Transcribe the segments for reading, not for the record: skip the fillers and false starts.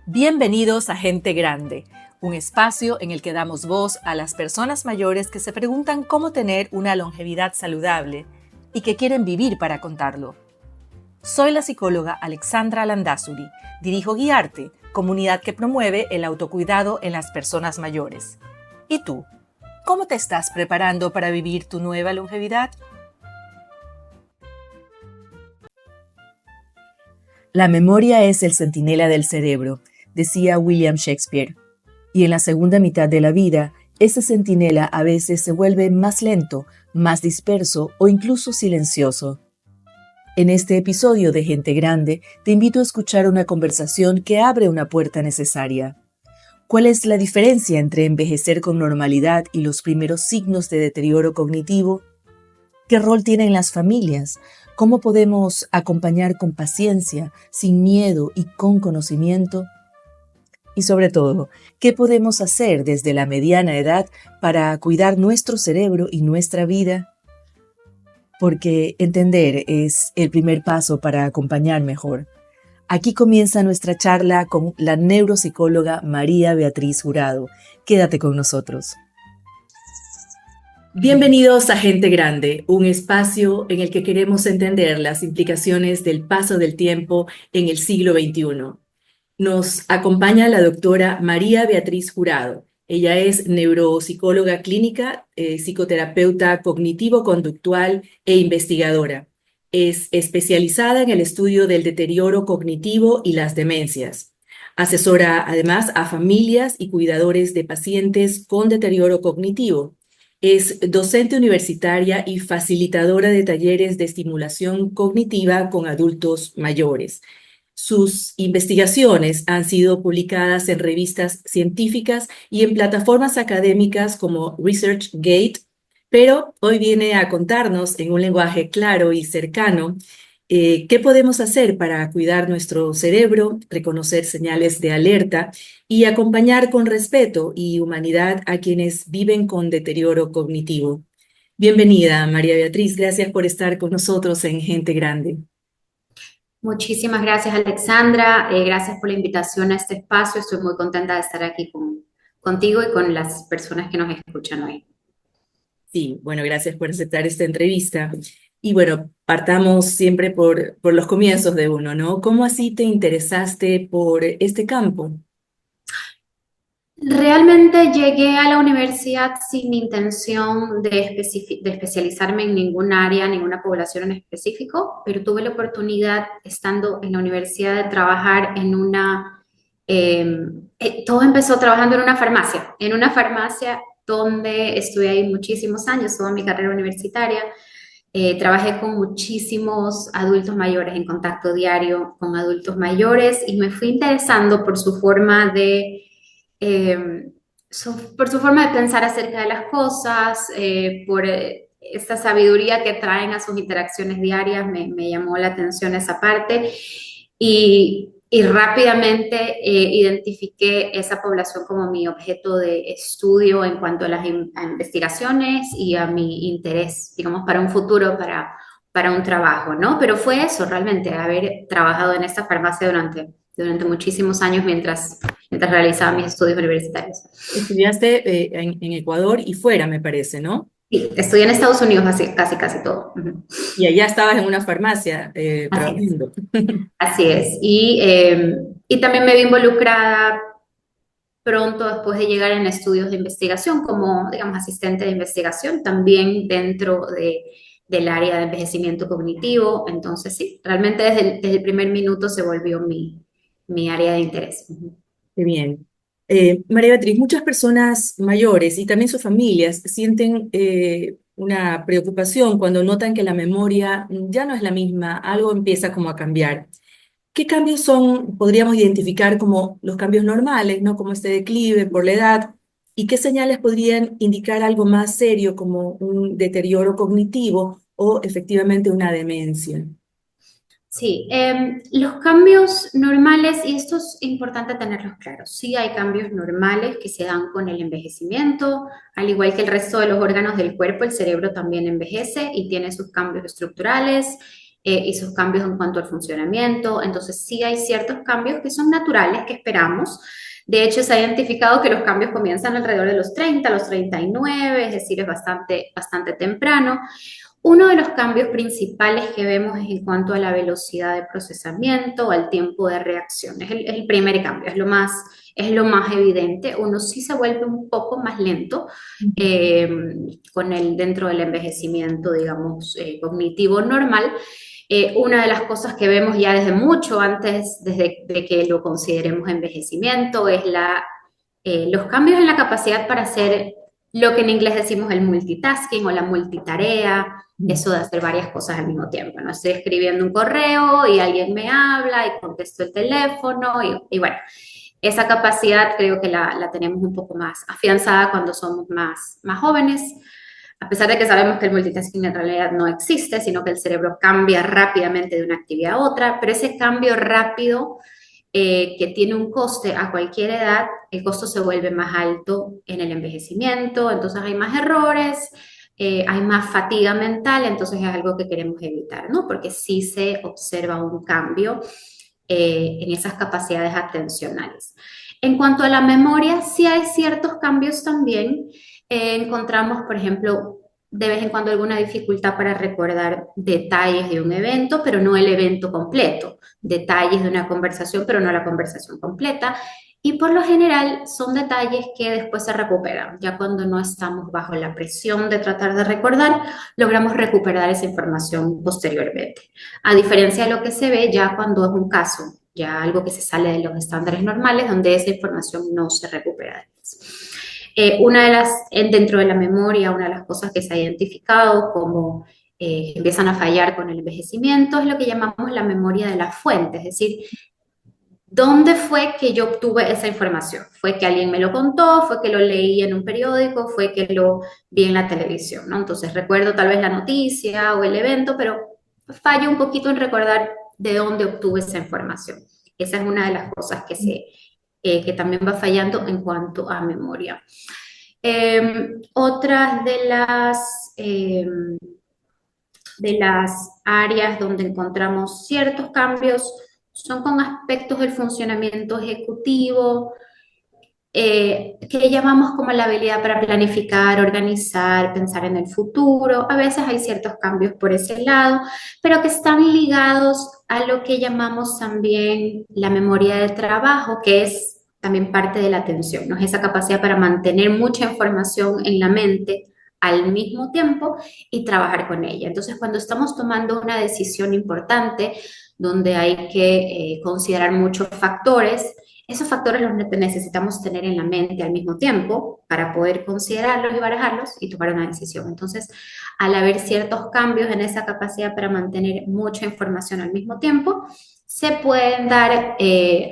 Bienvenidos a Gente Grande, un espacio en el que damos voz a las personas mayores que se preguntan cómo tener una longevidad saludable y que quieren vivir para contarlo. Soy la psicóloga Alexandra Landazuri, dirijo Guiarte, comunidad que promueve el autocuidado en las personas mayores. ¿Y tú? ¿Cómo te estás preparando para vivir tu nueva longevidad? La memoria es el centinela del cerebro, decía William Shakespeare. Y en la segunda mitad de la vida, ese centinela a veces se vuelve más lento, más disperso o incluso silencioso. En este episodio de Gente Grande, te invito a escuchar una conversación que abre una puerta necesaria. ¿Cuál es la diferencia entre envejecer con normalidad y los primeros signos de deterioro cognitivo? ¿Qué rol tienen las familias? ¿Cómo podemos acompañar con paciencia, sin miedo y con conocimiento? Y sobre todo, ¿qué podemos hacer desde la mediana edad para cuidar nuestro cerebro y nuestra vida? Porque entender es el primer paso para acompañar mejor. Aquí comienza nuestra charla con la neuropsicóloga María Beatriz Jurado. Quédate con nosotros. Bienvenidos a Gente Grande, un espacio en el que queremos entender las implicaciones del paso del tiempo en el siglo XXI. Nos acompaña la doctora María Beatriz Jurado. Ella es neuropsicóloga clínica, psicoterapeuta cognitivo-conductual e investigadora. Es especializada en el estudio del deterioro cognitivo y las demencias. Asesora además a familias y cuidadores de pacientes con deterioro cognitivo. Es docente universitaria y facilitadora de talleres de estimulación cognitiva con adultos mayores. Sus investigaciones han sido publicadas en revistas científicas y en plataformas académicas como ResearchGate, pero hoy viene a contarnos en un lenguaje claro y cercano qué podemos hacer para cuidar nuestro cerebro, reconocer señales de alerta y acompañar con respeto y humanidad a quienes viven con deterioro cognitivo. Bienvenida, María Beatriz. Gracias por estar con nosotros en Gente Grande. Muchísimas gracias, Alexandra. Gracias por la invitación a este espacio. Estoy muy contenta de estar aquí contigo y con las personas que nos escuchan hoy. Sí, bueno, gracias por aceptar esta entrevista. Y bueno, partamos siempre por los comienzos de uno, ¿no? ¿Cómo así te interesaste por este campo? Realmente llegué a la universidad sin intención de especializarme en ningún área, ninguna población en específico, pero tuve la oportunidad, estando en la universidad, de trabajar en todo empezó trabajando en una farmacia donde estuve ahí muchísimos años, toda mi carrera universitaria. Trabajé con muchísimos adultos mayores, en contacto diario con adultos mayores, y me fui interesando por su forma eh, por su forma de pensar acerca de las cosas, por esta sabiduría que traen a sus interacciones diarias. Me llamó la atención esa parte, y rápidamente identifiqué esa población como mi objeto de estudio en cuanto a a investigaciones y a mi interés, digamos, para un futuro, para un trabajo, ¿no? Pero fue eso, realmente, haber trabajado en esta farmacia durante muchísimos años mientras realizaba mis estudios universitarios. Estudiaste en Ecuador y fuera, me parece, ¿no? Sí, estudié en Estados Unidos casi todo. Ujú. Y allá estabas en una farmacia Así es, trabajando. así es. Y también me vi involucrada pronto después de llegar en estudios de investigación como, digamos, asistente de investigación, también del área de envejecimiento cognitivo. Entonces, sí, realmente desde el primer minuto se volvió mi área de interés. Ujú. Qué bien. María Beatriz, muchas personas mayores y también sus familias sienten una preocupación cuando notan que la memoria ya no es la misma, algo empieza como a cambiar. ¿Qué cambios podríamos identificar como los cambios normales, ¿no? Como este declive por la edad? ¿Y qué señales podrían indicar algo más serio como un deterioro cognitivo o efectivamente una demencia? Sí, los cambios normales, y esto es importante tenerlos claros, sí hay cambios normales que se dan con el envejecimiento, al igual que el resto de los órganos del cuerpo. El cerebro también envejece y tiene sus cambios estructurales, y sus cambios en cuanto al funcionamiento. Entonces, sí hay ciertos cambios que son naturales, que esperamos. De hecho, se ha identificado que los cambios comienzan alrededor de los 30, los 39, es decir, es bastante temprano. Uno de los cambios principales que vemos es en cuanto a la velocidad de procesamiento, al tiempo de reacción. Es el primer cambio, es lo más evidente. Uno sí se vuelve un poco más lento eh, dentro del envejecimiento, digamos, cognitivo normal. Una de las cosas que vemos ya desde mucho antes, desde de que lo consideremos envejecimiento, es los cambios en la capacidad para hacer lo que en inglés decimos el multitasking o la multitarea, eso de hacer varias cosas al mismo tiempo, ¿no? Estoy escribiendo un correo y alguien me habla y contesto el teléfono y bueno, esa capacidad creo que la tenemos un poco más afianzada cuando somos más jóvenes, a pesar de que sabemos que el multitasking en realidad no existe, sino que el cerebro cambia rápidamente de una actividad a otra, pero ese cambio rápido que tiene un coste a cualquier edad, el costo se vuelve más alto en el envejecimiento, entonces hay más errores, hay más fatiga mental, entonces es algo que queremos evitar, ¿no? Porque sí se observa un cambio en esas capacidades atencionales. En cuanto a la memoria, sí hay ciertos cambios también. Encontramos, por ejemplo, de vez en cuando alguna dificultad para recordar detalles de un evento, pero no el evento completo, detalles de una conversación, pero no la conversación completa. Y por lo general son detalles que después se recuperan. Ya cuando no estamos bajo la presión de tratar de recordar, logramos recuperar esa información posteriormente. A diferencia de lo que se ve ya cuando es un caso, ya algo que se sale de los estándares normales, donde esa información no se recupera después. Dentro de la memoria, una de las cosas que se ha identificado como empiezan a fallar con el envejecimiento es lo que llamamos la memoria de la fuente, es decir, ¿dónde fue que yo obtuve esa información? ¿Fue que alguien me lo contó? ¿Fue que lo leí en un periódico? ¿Fue que lo vi en la televisión? ¿No? Entonces recuerdo tal vez la noticia o el evento, pero fallo un poquito en recordar de dónde obtuve esa información. Esa es una de las cosas que también va fallando en cuanto a memoria. Otras de las áreas donde encontramos ciertos cambios son con aspectos del funcionamiento ejecutivo, que llamamos como la habilidad para planificar, organizar, pensar en el futuro. A veces hay ciertos cambios por ese lado, pero que están ligados a lo que llamamos también la memoria de trabajo, que es también parte de la atención, ¿no? Es esa capacidad para mantener mucha información en la mente al mismo tiempo y trabajar con ella. Entonces, cuando estamos tomando una decisión importante, donde hay que considerar muchos factores, esos factores los necesitamos tener en la mente al mismo tiempo para poder considerarlos y barajarlos y tomar una decisión. Entonces, al haber ciertos cambios en esa capacidad para mantener mucha información al mismo tiempo, se pueden dar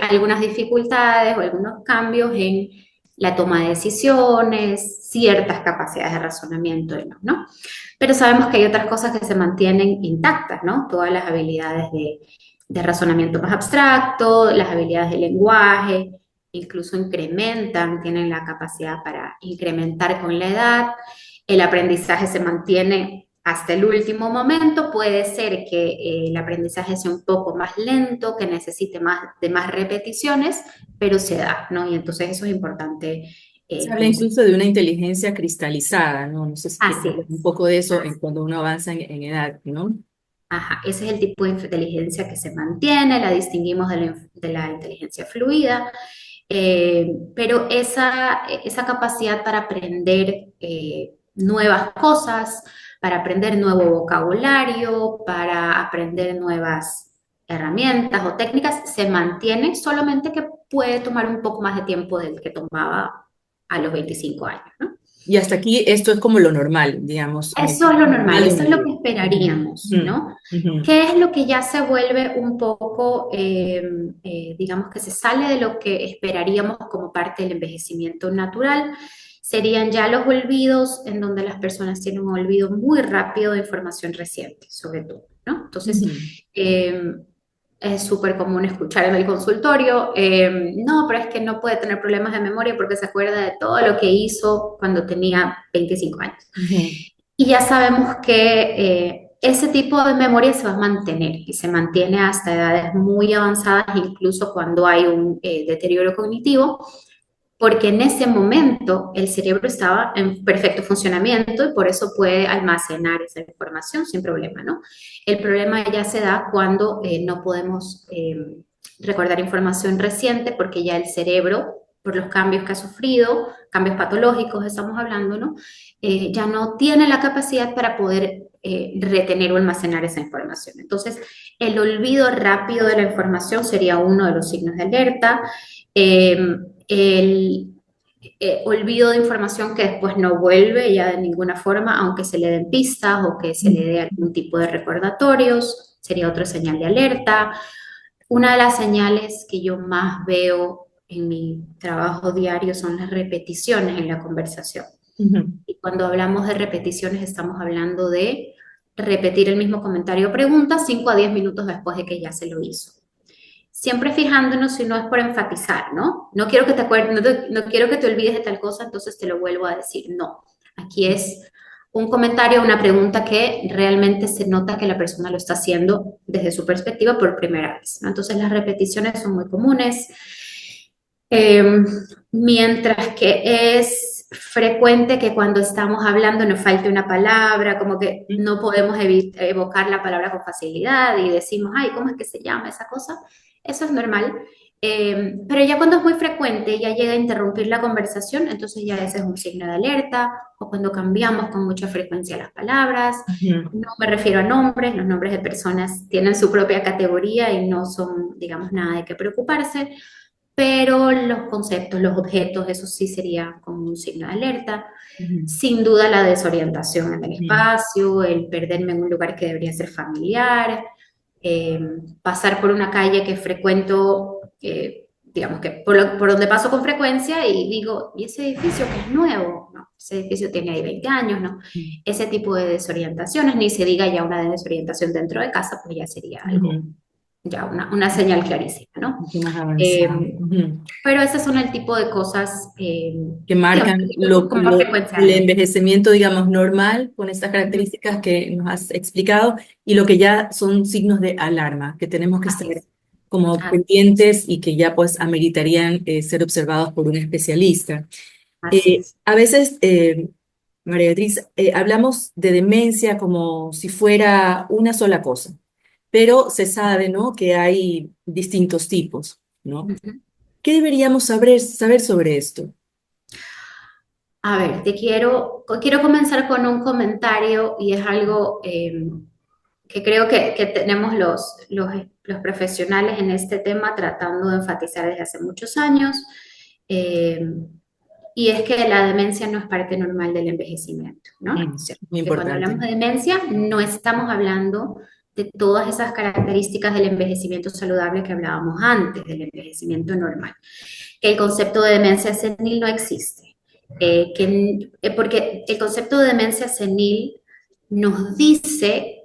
algunas dificultades o algunos cambios en la toma de decisiones, ciertas capacidades de razonamiento, ¿no? Pero sabemos que hay otras cosas que se mantienen intactas, ¿no? Todas las habilidades de razonamiento más abstracto, las habilidades de lenguaje, incluso incrementan, tienen la capacidad para incrementar con la edad, el aprendizaje se mantiene hasta el último momento, puede ser que el aprendizaje sea un poco más lento, que necesite más repeticiones, pero se da, ¿no? Y entonces eso es importante. Se habla incluso de una inteligencia cristalizada, ¿no? No sé si quieres Así hablar un es. poco de eso en cuando uno avanza en edad, ¿no? Ajá, ese es el tipo de inteligencia que se mantiene, la distinguimos de la inteligencia fluida, pero esa capacidad para aprender nuevas cosas, para aprender nuevo vocabulario, para aprender nuevas herramientas o técnicas, se mantiene, solamente que puede tomar un poco más de tiempo del que tomaba a los 25 años, ¿no? Y hasta aquí esto es como lo normal, digamos, Eso es lo normal, normal en eso la es lo vida. que esperaríamos, Ujú, ¿no? ujú, ¿Qué es lo que ya se vuelve un poco, digamos que se sale de lo que esperaríamos como parte del envejecimiento natural? Serían ya los olvidos, en donde las personas tienen un olvido muy rápido de información reciente, sobre todo, ¿no? Entonces, ujú. eh, es súper común escuchar en el consultorio, no, pero es que no puede tener problemas de memoria porque se acuerda de todo lo que hizo cuando tenía 25 años. Ujú. Y ya sabemos que ese tipo de memoria se va a mantener y se mantiene hasta edades muy avanzadas, incluso cuando hay un deterioro cognitivo, porque en ese momento el cerebro estaba en perfecto funcionamiento y por eso puede almacenar esa información sin problema, ¿no? El problema ya se da cuando no podemos recordar información reciente porque ya el cerebro, por los cambios que ha sufrido, cambios patológicos estamos hablando, ¿no? Ya no tiene la capacidad para poder retener o almacenar esa información. Entonces, el olvido rápido de la información sería uno de los signos de alerta. Eh, el olvido de información que después no vuelve ya de ninguna forma, aunque se le den pistas o que se le dé algún tipo de recordatorios, sería otra señal de alerta. Una de las señales que yo más veo en mi trabajo diario son las repeticiones en la conversación. Ujú. Y cuando hablamos de repeticiones estamos hablando de repetir el mismo comentario o pregunta 5 a 10 minutos después de que ya se lo hizo. Siempre fijándonos si no es por enfatizar, ¿no? No quiero que te acuerdes, no quiero que te olvides de tal cosa, entonces te lo vuelvo a decir. No, aquí es un comentario, una pregunta que realmente se nota que la persona lo está haciendo desde su perspectiva por primera vez, ¿no? Entonces las repeticiones son muy comunes. Eh, Mientras que es frecuente que cuando estamos hablando nos falte una palabra, como que no podemos evocar la palabra con facilidad y decimos, ay, ¿cómo es que se llama esa cosa? Eso es normal. Pero ya cuando es muy frecuente, ya llega a interrumpir la conversación, entonces ya ese es un signo de alerta, o cuando cambiamos con mucha frecuencia las palabras. Ujú. No me refiero a nombres, los nombres de personas tienen su propia categoría y no son, digamos, nada de qué preocuparse, pero los conceptos, los objetos, eso sí sería como un signo de alerta. Ujú. Sin duda la desorientación en el Ujú. espacio, el perderme en un lugar que debería ser familiar, eh, pasar por una calle que frecuento, digamos que por donde paso con frecuencia y digo, ¿y ese edificio que es nuevo? No, ese edificio tiene ahí 20 años, ¿no? Ese tipo de desorientaciones, ni se diga ya una desorientación dentro de casa, pues ya sería algo, Ujú. ya una señal clarísima, ¿no? Mucho más Eh, avanzado. Ujú. pero esos son el tipo de cosas, Que digamos, marcan con más frecuencia. el envejecimiento, digamos, normal, con estas Ujú. características que nos has explicado, y lo que ya son signos de alarma, que tenemos que estar Así es. como Ah, pendientes y que ya pues ameritarían ser observados por un especialista. así es. A veces, María Beatriz, hablamos de demencia como si fuera una sola cosa, pero se sabe, ¿no?, que hay distintos tipos, ¿no? Ujú. ¿Qué deberíamos saber sobre esto? A ver, quiero comenzar con un comentario y es algo que creo que tenemos los profesionales en este tema tratando de enfatizar desde hace muchos años. eh, y es que la demencia no es parte normal del envejecimiento, ¿no? O sea, Muy que cuando importante. hablamos de demencia no estamos hablando de todas esas características del envejecimiento saludable que hablábamos antes, del envejecimiento normal. Que el concepto de demencia senil no existe. Porque el concepto de demencia senil nos dice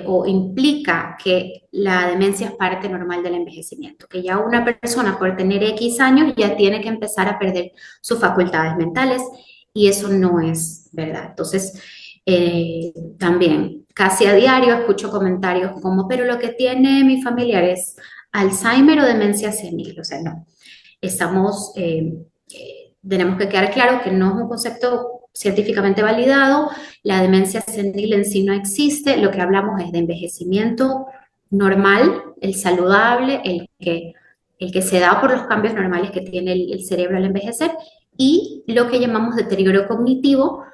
o implica que la demencia es parte normal del envejecimiento, que ya una persona por tener X años ya tiene que empezar a perder sus facultades mentales y eso no es verdad. Entonces, también casi a diario escucho comentarios como, pero lo que tiene mi familiar es Alzheimer o demencia senil, o sea, no. Tenemos que quedar claro que no es un concepto científicamente validado, la demencia senil en sí no existe, lo que hablamos es de envejecimiento normal, el saludable, el que se da por los cambios normales que tiene el cerebro al envejecer, y lo que llamamos deterioro cognitivo.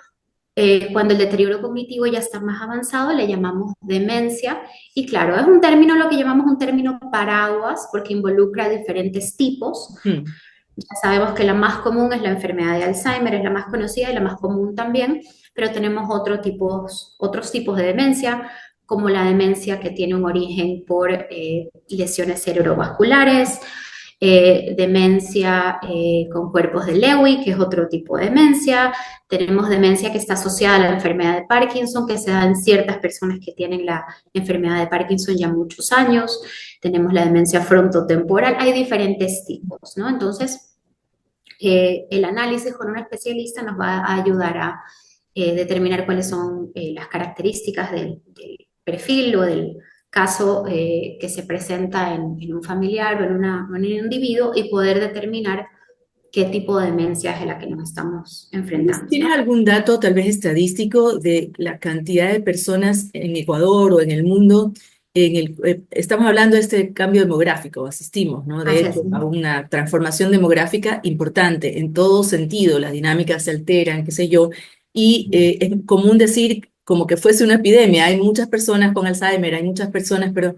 Cuando el deterioro cognitivo ya está más avanzado, le llamamos demencia. Y claro, es un término, lo que llamamos un término paraguas, porque involucra diferentes tipos. Mm. Ya sabemos que la más común es la enfermedad de Alzheimer, es la más conocida y la más común también, pero tenemos otros tipos de demencia, como la demencia que tiene un origen por lesiones cerebrovasculares, demencia con cuerpos de Lewy, que es otro tipo de demencia. Tenemos demencia que está asociada a la enfermedad de Parkinson, que se da en ciertas personas que tienen la enfermedad de Parkinson ya muchos años. Tenemos la demencia frontotemporal, hay diferentes tipos, ¿no? Entonces, el análisis con un especialista nos va a ayudar a determinar cuáles son las características perfil o del caso que se presenta en un familiar o en un individuo y poder determinar qué tipo de demencia es a la que nos estamos enfrentando, ¿Tienes ¿no? algún dato tal vez estadístico de la cantidad de personas en Ecuador o en el mundo? Estamos hablando de este cambio demográfico, asistimos, ¿no? De Así hecho, es. a una transformación demográfica importante en todo sentido, las dinámicas se alteran, qué sé yo, y es común decir como que fuese una epidemia. Hay muchas personas con Alzheimer, hay muchas personas, pero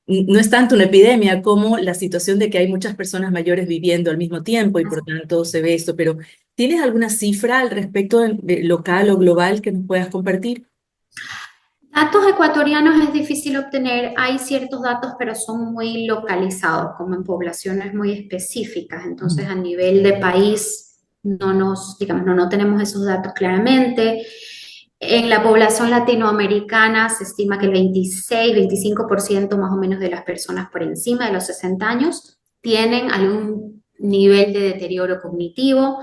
no es tanto una epidemia como la situación de que hay muchas personas mayores viviendo al mismo tiempo y por tanto se ve esto, pero ¿tienes alguna cifra al respecto de local o global que nos puedas compartir? Datos ecuatorianos es difícil obtener, hay ciertos datos, pero son muy localizados, como en poblaciones muy específicas. Entonces, a nivel de país, digamos, no tenemos esos datos claramente. En la población latinoamericana se estima que el 26-25% más o menos de las personas por encima de los 60 años tienen algún nivel de deterioro cognitivo.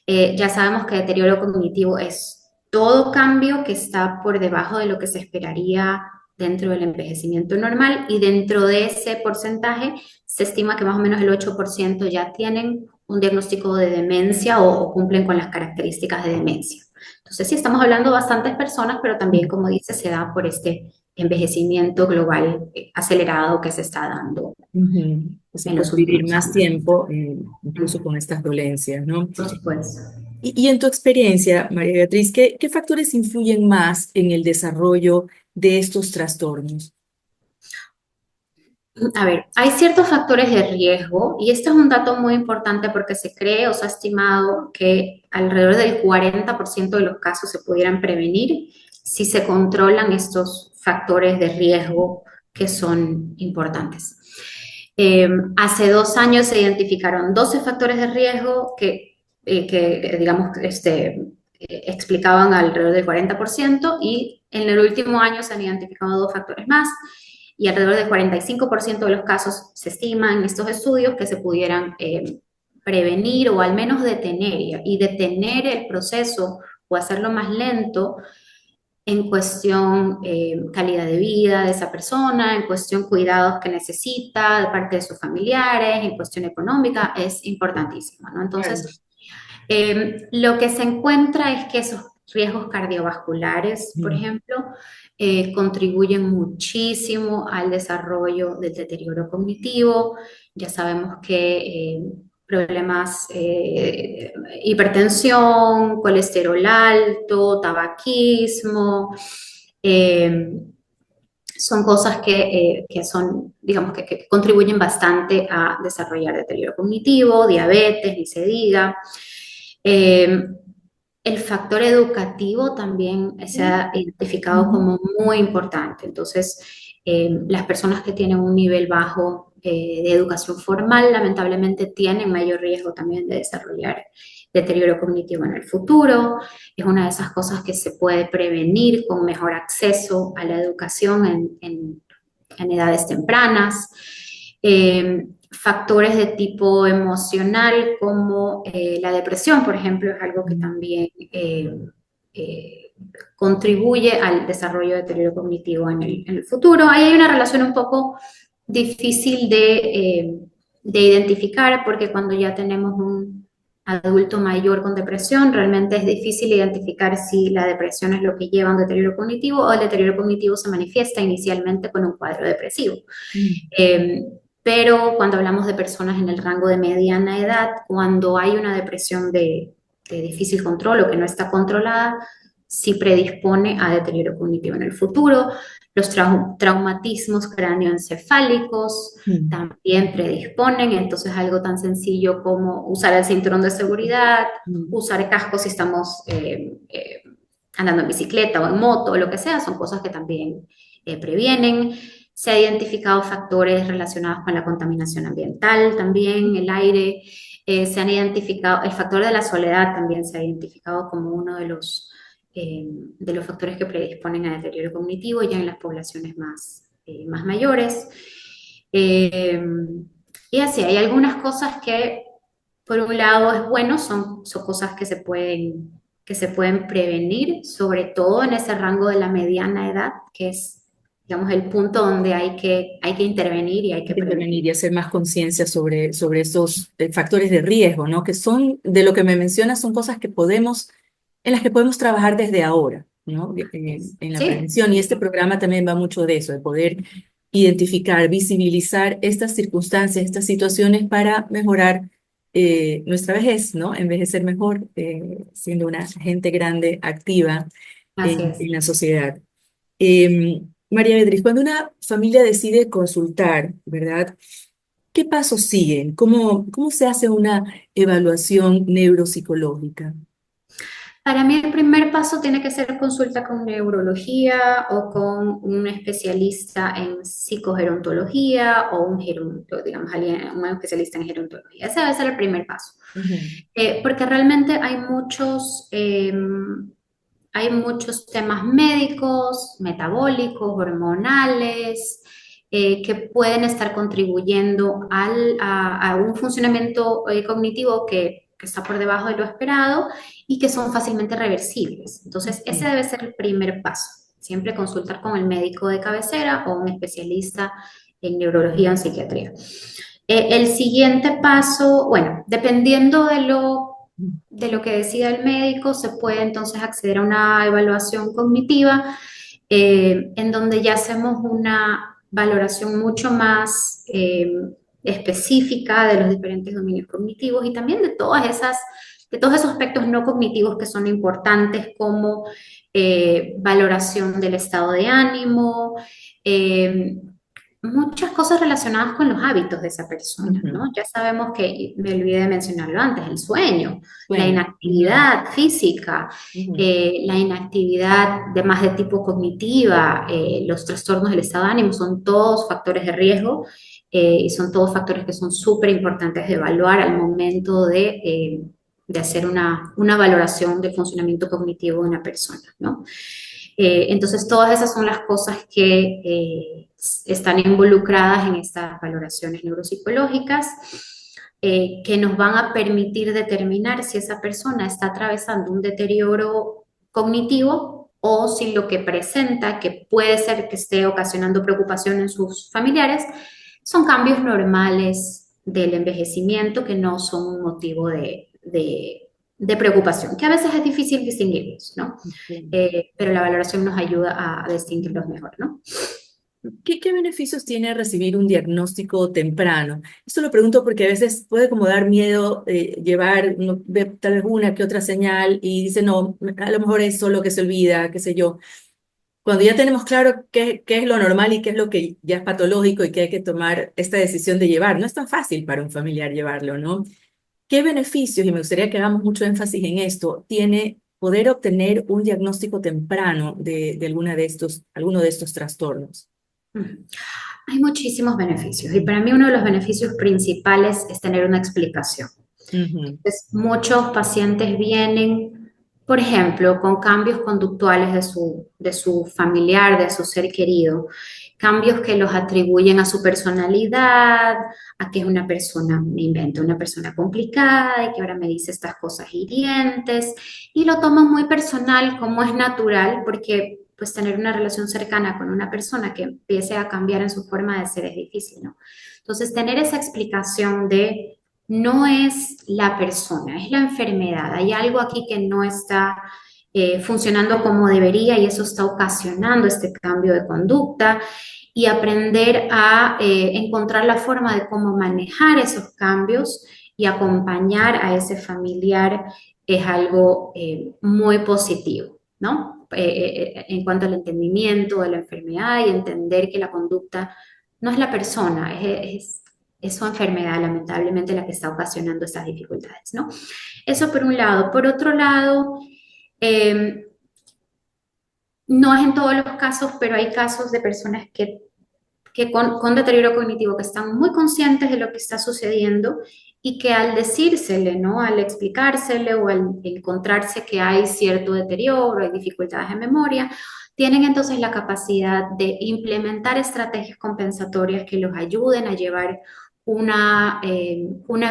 Ya sabemos que deterioro cognitivo es todo cambio que está por debajo de lo que se esperaría dentro del envejecimiento normal y dentro de ese porcentaje se estima que más o menos el 8% ya tienen un diagnóstico de demencia o cumplen con las características de demencia. Entonces sí, estamos hablando de bastantes personas, pero también, como dice, se da por este envejecimiento global acelerado que se está dando Ujú. Que se en puede los vivir últimos más años. tiempo, incluso con estas dolencias, ¿no? Por supuesto. Y en tu experiencia, María Beatriz, ¿qué factores influyen más en el desarrollo de estos trastornos? A ver, hay ciertos factores de riesgo y este es un dato muy importante porque se cree o se ha estimado que alrededor del 40% de los casos se pudieran prevenir si se controlan estos factores de riesgo que son importantes. Hace 2 años se identificaron 12 factores de riesgo digamos, explicaban alrededor del 40% y en el último año se han identificado 2 factores más y alrededor del 45% de los casos se estima en estos estudios que se pudieran prevenir o al menos detener y detener el proceso o hacerlo más lento en cuestión calidad de vida de esa persona, en cuestión cuidados que necesita de parte de sus familiares, en cuestión económica, es importantísimo, ¿no? Claro. Entonces, lo que se encuentra es que esos riesgos cardiovasculares, por Mm. ejemplo, contribuyen muchísimo al desarrollo del deterioro cognitivo. Ya sabemos que problemas, hipertensión, colesterol alto, tabaquismo, eh, son cosas que son, digamos, que contribuyen bastante a desarrollar deterioro cognitivo, diabetes, ni se diga. Eh, el factor educativo también se ha identificado Ujú. como muy importante. Entonces, las personas que tienen un nivel bajo de educación formal, lamentablemente, tienen mayor riesgo también de desarrollar deterioro cognitivo en el futuro. Es una de esas cosas que se puede prevenir con mejor acceso a la educación en edades tempranas. Factores de tipo emocional como la depresión, por ejemplo, es algo que también eh, contribuye al desarrollo de deterioro cognitivo en el futuro. Ahí hay una relación un poco difícil de identificar porque cuando ya tenemos un adulto mayor con depresión, realmente es difícil identificar si la depresión es lo que lleva a un deterioro cognitivo o el deterioro cognitivo se manifiesta inicialmente con un cuadro depresivo. Mm. Eh, pero cuando hablamos de personas en el rango de mediana edad, cuando hay una depresión de difícil control o que no está controlada, sí predispone a deterioro cognitivo en el futuro. Los traumatismos cráneoencefálicos Mm. también predisponen, entonces algo tan sencillo como usar el cinturón de seguridad, Mm. usar casco si estamos andando en bicicleta o en moto o lo que sea, son cosas que también previenen. Se han identificado factores relacionados con la contaminación ambiental también, el aire. Se han identificado, el factor de la soledad también se ha identificado como uno de los factores que predisponen a deterioro cognitivo ya en las poblaciones más mayores. Eh, y así, hay algunas cosas que, por un lado, es bueno, son cosas que se pueden prevenir, sobre todo en ese rango de la mediana edad, que es digamos, el punto donde hay que intervenir y hay que Intervenir prevenir. y hacer más conciencia sobre esos factores de riesgo, ¿no? Que son, de lo que me mencionas, son cosas que podemos, en las que podemos trabajar desde ahora, ¿no? En la Sí, prevención. Y este programa también va mucho de eso, de poder identificar, visibilizar estas circunstancias, estas situaciones para mejorar nuestra vejez, ¿no? Envejecer mejor, siendo una gente grande, activa así es. en la sociedad. María Beatriz, cuando una familia decide consultar, ¿verdad? ¿Qué pasos siguen? ¿Cómo se hace una evaluación neuropsicológica? Para mí el primer paso tiene que ser consulta con neurología o con un especialista en psicogerontología o un geronto, digamos, un especialista en gerontología. Ese debe ser el primer paso. Ujú, Porque realmente hay muchos temas médicos, metabólicos, hormonales, que pueden estar contribuyendo a un funcionamiento cognitivo que está por debajo de lo esperado y que son fácilmente reversibles. Entonces, ese ujú, debe ser el primer paso. Siempre consultar con el médico de cabecera o un especialista en neurología o en psiquiatría. El siguiente paso, bueno, dependiendo de lo que decida el médico, se puede entonces acceder a una evaluación cognitiva en donde ya hacemos una valoración mucho más específica de los diferentes dominios cognitivos y también de todos esos aspectos no cognitivos que son importantes como valoración del estado de ánimo, eh, muchas cosas relacionadas con los hábitos de esa persona, ujú. ¿no? Ya sabemos que, me olvidé de mencionarlo antes, el sueño, la Sueño. Ujú, inactividad física, ujú, la inactividad de más de tipo cognitiva, los trastornos del estado de ánimo, son todos factores de riesgo y son todos factores que son súper importantes de evaluar al momento de hacer una valoración del funcionamiento cognitivo de una persona, ¿no? Entonces, todas esas son las cosas que están involucradas en estas valoraciones neuropsicológicas que nos van a permitir determinar si esa persona está atravesando un deterioro cognitivo o si lo que presenta, que puede ser que esté ocasionando preocupación en sus familiares, son cambios normales del envejecimiento que no son un motivo de preocupación, que a veces es difícil distinguirlos, ¿no? ujú. Pero la valoración nos ayuda a distinguirlos mejor, ¿no? ¿Qué beneficios tiene recibir un diagnóstico temprano? Esto lo pregunto porque a veces puede como dar miedo llevar, uno ve tal vez una que otra señal y dice, no, a lo mejor es solo que se olvida, qué sé yo. Cuando ya tenemos claro qué es lo normal y qué es lo que ya es patológico y que hay que tomar esta decisión de llevar, no es tan fácil para un familiar llevarlo, ¿no? ¿Qué beneficios, y me gustaría que hagamos mucho énfasis en esto, tiene poder obtener un diagnóstico temprano de alguno de estos trastornos? Mm. Hay muchísimos beneficios y para mí uno de los beneficios principales es tener una explicación. Ujú, Entonces, muchos pacientes vienen, por ejemplo, con cambios conductuales de su familiar, de su ser querido, cambios que los atribuyen a su personalidad, a que es una persona, me invento, una persona complicada y que ahora me dice estas cosas hirientes, y lo toman muy personal, como es natural, porque pues tener una relación cercana con una persona que empiece a cambiar en su forma de ser es difícil, ¿no? Entonces, tener esa explicación de no es la persona, es la enfermedad. Hay algo aquí que no está funcionando como debería y eso está ocasionando este cambio de conducta y aprender a encontrar la forma de cómo manejar esos cambios y acompañar a ese familiar es algo muy positivo, ¿no? En cuanto al entendimiento de la enfermedad y entender que la conducta no es la persona, es su enfermedad, lamentablemente, la que está ocasionando estas dificultades, ¿no? Eso por un lado. Por otro lado, eh, no es en todos los casos, pero hay casos de personas que con deterioro cognitivo que están muy conscientes de lo que está sucediendo y que al decírsele, ¿no? Al explicársele o al encontrarse que hay cierto deterioro, hay dificultades en memoria, tienen entonces la capacidad de implementar estrategias compensatorias que los ayuden a llevar una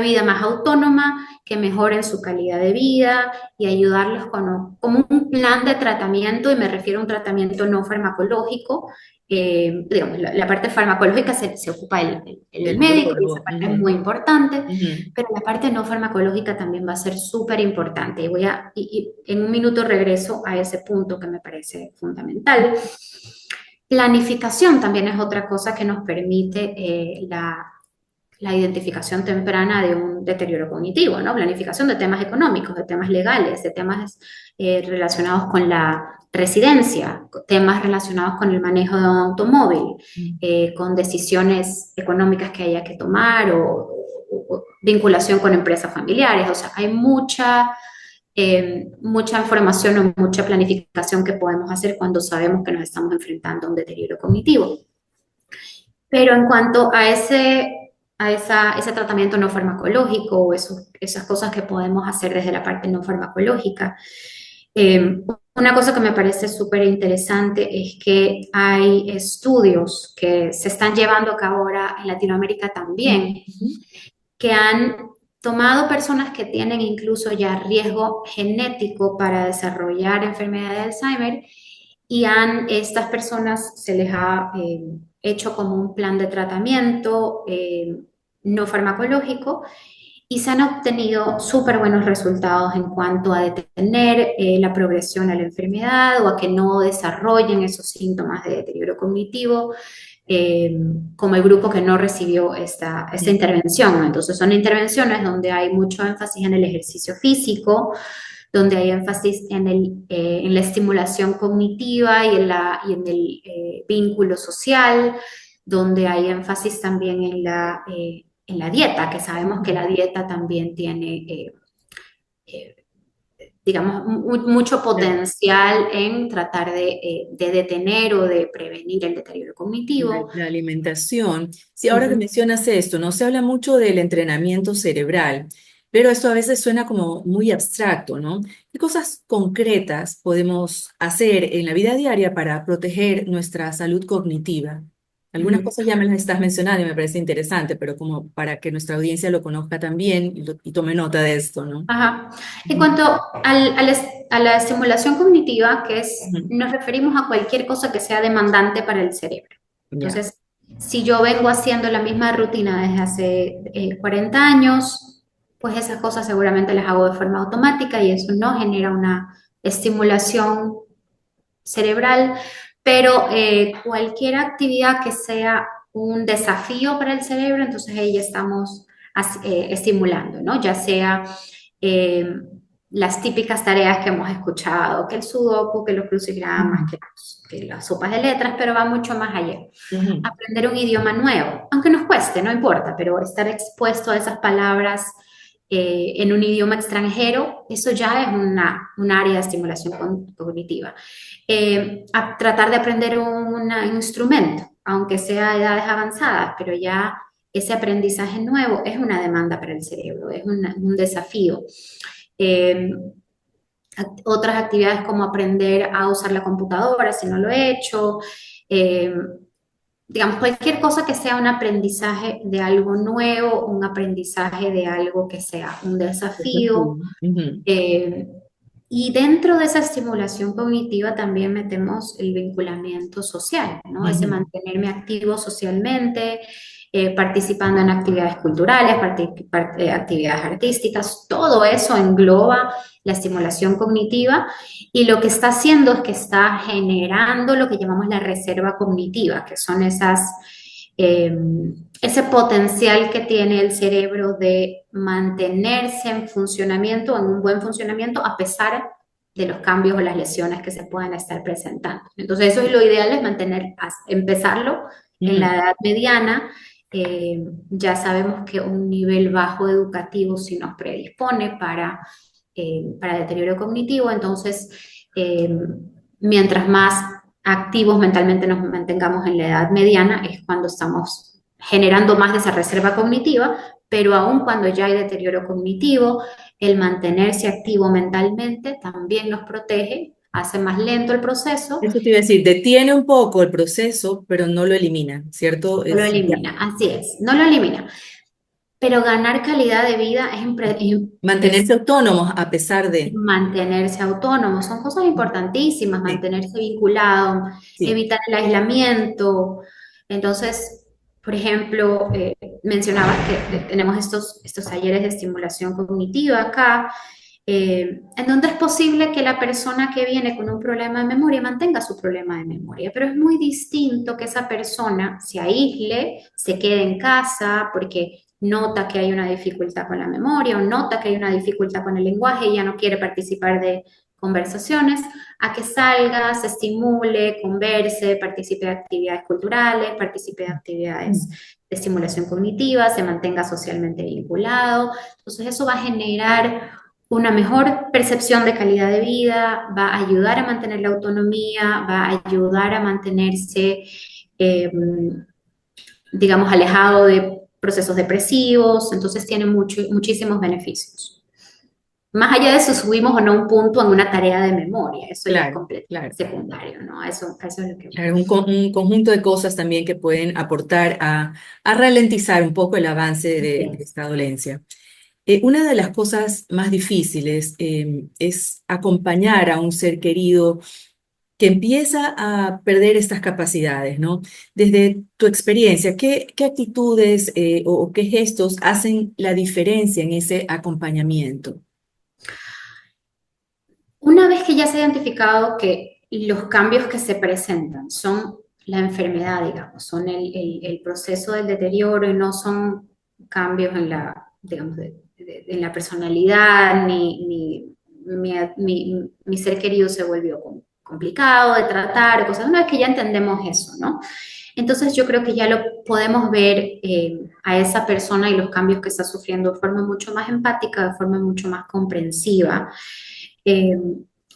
vida más autónoma, que mejoren su calidad de vida y ayudarlos como un plan de tratamiento, y me refiero a un tratamiento no farmacológico. Digamos, la parte farmacológica se ocupa el El médico, y esa neurólogo. parte es muy importante, Ujú. pero la parte no farmacológica también va a ser súper importante. Y en un minuto regreso a ese punto que me parece fundamental. Planificación también es otra cosa que nos permite la identificación temprana de un deterioro cognitivo, ¿no? Planificación de temas económicos, de temas legales, de temas relacionados con la residencia, temas relacionados con el manejo de un automóvil, con decisiones económicas que haya que tomar, o vinculación con empresas familiares. O sea, hay mucha información o mucha planificación que podemos hacer cuando sabemos que nos estamos enfrentando a un deterioro cognitivo. Pero en cuanto a ese tratamiento no farmacológico, o esas cosas que podemos hacer desde la parte no farmacológica, una cosa que me parece súper interesante es que hay estudios que se están llevando a cabo ahora en Latinoamérica también, Ujú. que han tomado personas que tienen incluso ya riesgo genético para desarrollar enfermedad de Alzheimer, y estas personas se les ha hecho como un plan de tratamiento no farmacológico, y se han obtenido súper buenos resultados en cuanto a detener la progresión a la enfermedad, o a que no desarrollen esos síntomas de deterioro cognitivo, eh, como el grupo que no recibió esta intervención, ¿no? Entonces son intervenciones donde hay mucho énfasis en el ejercicio físico, donde hay énfasis en la estimulación cognitiva y en el vínculo social, donde hay énfasis también en la dieta, que sabemos que la dieta también tiene, eh, digamos, mucho potencial en tratar de detener o de prevenir el deterioro cognitivo. La alimentación. Sí, ahora que Ujú. mencionas esto, ¿no? Se habla mucho del entrenamiento cerebral, pero esto a veces suena como muy abstracto, ¿no? ¿Qué cosas concretas podemos hacer en la vida diaria para proteger nuestra salud cognitiva? Algunas Ujú. cosas ya me las estás mencionando y me parece interesante, pero como para que nuestra audiencia lo conozca también y tome nota de esto, ¿no? Ajá. En Ujú. cuanto a la estimulación cognitiva, Ujú. nos referimos a cualquier cosa que sea demandante para el cerebro. Ya. Entonces, si yo vengo haciendo la misma rutina desde hace 40 años, pues esas cosas seguramente las hago de forma automática, y eso no genera una estimulación cerebral. Pero cualquier actividad que sea un desafío para el cerebro, entonces ahí ya estamos estimulando, ¿no? Ya sea eh, las típicas tareas que hemos escuchado, que el sudoku, que los crucigramas, Ujú. que las sopas de letras, pero va mucho más allá. Ujú. Aprender un idioma nuevo, aunque nos cueste, no importa, pero estar expuesto a esas palabras en un idioma extranjero, eso ya es un área de estimulación cognitiva. A tratar de aprender un instrumento, aunque sea a edades avanzadas, pero ya ese aprendizaje nuevo es una demanda para el cerebro, es un desafío. Eh, Otras actividades como aprender a usar la computadora, si no lo he hecho. Eh, digamos, cualquier cosa que sea un aprendizaje de algo nuevo, un aprendizaje de algo que sea un desafío. Desafío. Ujú. eh, y dentro de esa estimulación cognitiva también metemos el vinculamiento social, ¿no? Ese Ujú. mantenerme activo socialmente, participando en actividades culturales, actividades artísticas. Todo eso engloba la estimulación cognitiva, y lo que está haciendo es que está generando lo que llamamos la reserva cognitiva, que son eh, ese potencial que tiene el cerebro de mantenerse en funcionamiento, en un buen funcionamiento, a pesar de los cambios o las lesiones que se puedan estar presentando. Entonces, eso es lo ideal, es empezarlo en Ujú. la edad mediana. Ya sabemos que un nivel bajo educativo sí nos predispone para deterioro cognitivo. Entonces, eh, mientras más activos mentalmente nos mantengamos en la edad mediana, es cuando estamos generando más de esa reserva cognitiva. Pero aún cuando ya hay deterioro cognitivo, el mantenerse activo mentalmente también nos protege, hace más lento el proceso. Eso te iba a decir, detiene un poco el proceso, pero no lo elimina, ¿cierto? No lo Es ya. elimina, así es, no lo elimina. pero ganar calidad de vida es Mantenerse autónomos a pesar de... mantenerse autónomo. Son cosas importantísimas, Sí, mantenerse vinculado, sí. evitar el aislamiento. Entonces, por ejemplo, mencionabas que tenemos estos talleres de estimulación cognitiva acá, en donde es posible que la persona que viene con un problema de memoria mantenga su problema de memoria, pero es muy distinto que esa persona se aísle, se quede en casa porque nota que hay una dificultad con la memoria o nota que hay una dificultad con el lenguaje y ya no quiere participar de conversaciones, a que salga, se estimule, converse, participe de actividades culturales, participe de actividades de estimulación cognitiva, se mantenga socialmente vinculado. Entonces eso va a generar una mejor percepción de calidad de vida, va a ayudar a mantener la autonomía, va a ayudar a mantenerse, eh, digamos, alejado de procesos depresivos, entonces tiene muchísimos beneficios. Más allá de si subimos o no un punto en una tarea de memoria, eso ya es Claro, completamente claro. secundario, ¿no? Eso es lo que Claro, voy. un conjunto de cosas también que pueden aportar a ralentizar un poco el avance de Así esta dolencia. Una de las cosas más difíciles es acompañar a un ser querido que empieza a perder estas capacidades, ¿no? Desde tu experiencia, ¿qué actitudes o qué gestos hacen la diferencia en ese acompañamiento? Una vez que ya se ha identificado que los cambios que se presentan son la enfermedad, digamos, son el proceso del deterioro y no son cambios en la, digamos, en la personalidad, ni mi ser querido se volvió complicado de tratar, cosas, una vez que ya entendemos eso, ¿no? Entonces yo creo que ya lo podemos ver a esa persona y los cambios que está sufriendo de forma mucho más empática, de forma mucho más comprensiva. Eh,